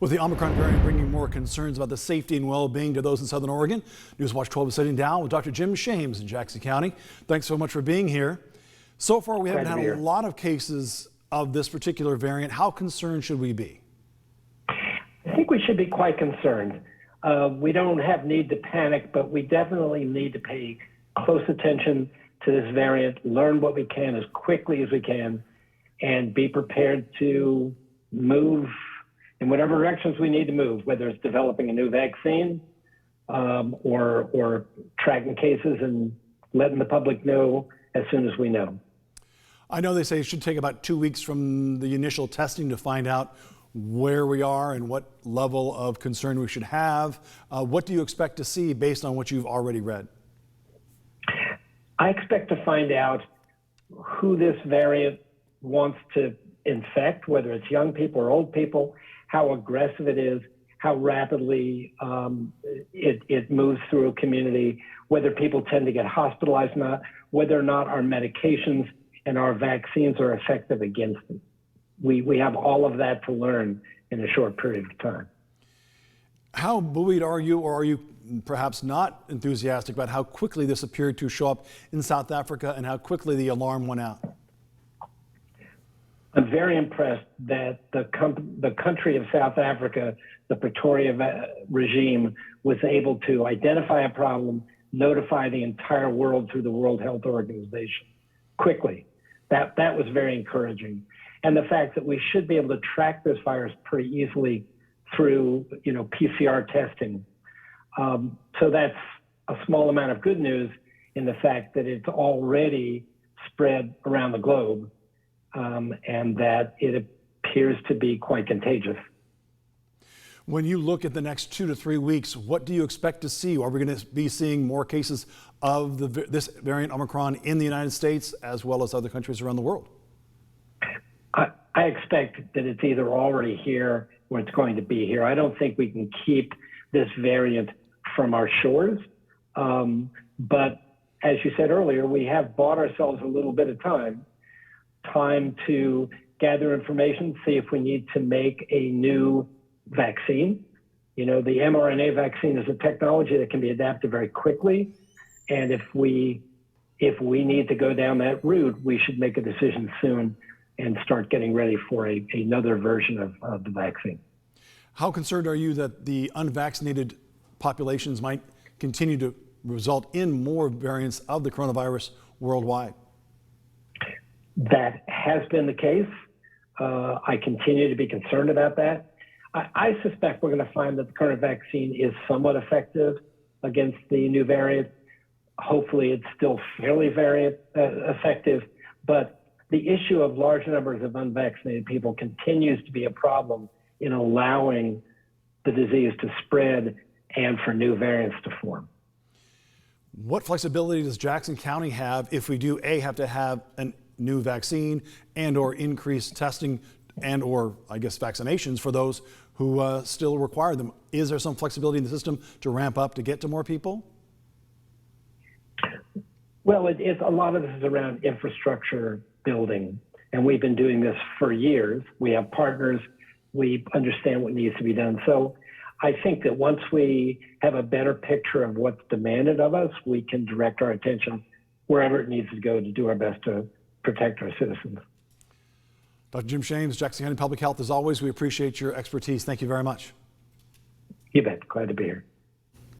With the Omicron variant bringing more concerns about the safety and well-being to those in Southern Oregon, Newswatch 12 is sitting down with Dr. Jim Shames in Jackson County. Thanks so much for being here. So far, we haven't had a lot of cases of this particular variant. How concerned should we be? I think we should be quite concerned. We don't have need to panic, but we definitely need to pay close attention to this variant, learn what we can as quickly as we can, and be prepared to move in whatever directions we need to move, whether it's developing a new vaccine or tracking cases and letting the public know as soon as we know. I know they say it should take about 2 weeks from the initial testing to find out where we are and what level of concern we should have. What do you expect to see based on what you've already read? I expect to find out who this variant wants to infect, whether it's young people or old people, how aggressive it is, how rapidly it moves through a community, whether people tend to get hospitalized or not, whether or not our medications and our vaccines are effective against it. We have all of that to learn in a short period of time. How buoyed are you, or are you perhaps not enthusiastic about how quickly this appeared to show up in South Africa and how quickly the alarm went out? I'm very impressed that the country of South Africa, the Pretoria regime, was able to identify a problem, notify the entire world through the World Health Organization quickly. That was very encouraging. And the fact that we should be able to track this virus pretty easily through, PCR testing. So that's a small amount of good news in the fact that it's already spread around the globe. And that it appears to be quite contagious. When you look at the next 2 to 3 weeks, what do you expect to see? Are we going to be seeing more cases of this variant Omicron in the United States as well as other countries around the world? I expect that it's either already here or it's going to be here. I don't think we can keep this variant from our shores. But as you said earlier, we have bought ourselves a little bit of time to gather information, see if we need to make a new vaccine. The mRNA vaccine is a technology that can be adapted very quickly. And if we need to go down that route, we should make a decision soon and start getting ready for another version of the vaccine. How concerned are you that the unvaccinated populations might continue to result in more variants of the coronavirus worldwide? That has been the case. I continue to be concerned about that. I suspect we're going to find that the current vaccine is somewhat effective against the new variant. Hopefully it's still fairly effective, but the issue of large numbers of unvaccinated people continues to be a problem in allowing the disease to spread and for new variants to form. What flexibility does Jackson County have if we do have to have a new vaccine and or increased testing and or vaccinations for those who still require them? Is there some flexibility in the system to ramp up to get to more people? Well, it's a lot of this is around infrastructure building, and we've been doing this for years. We have partners. We understand what needs to be done. So I think that once we have a better picture of what's demanded of us, we can direct our attention wherever it needs to go to do our best to protect our citizens. Dr. Jim Shames, Jackson County Public Health, as always, we appreciate your expertise. Thank you very much. You bet. Glad to be here.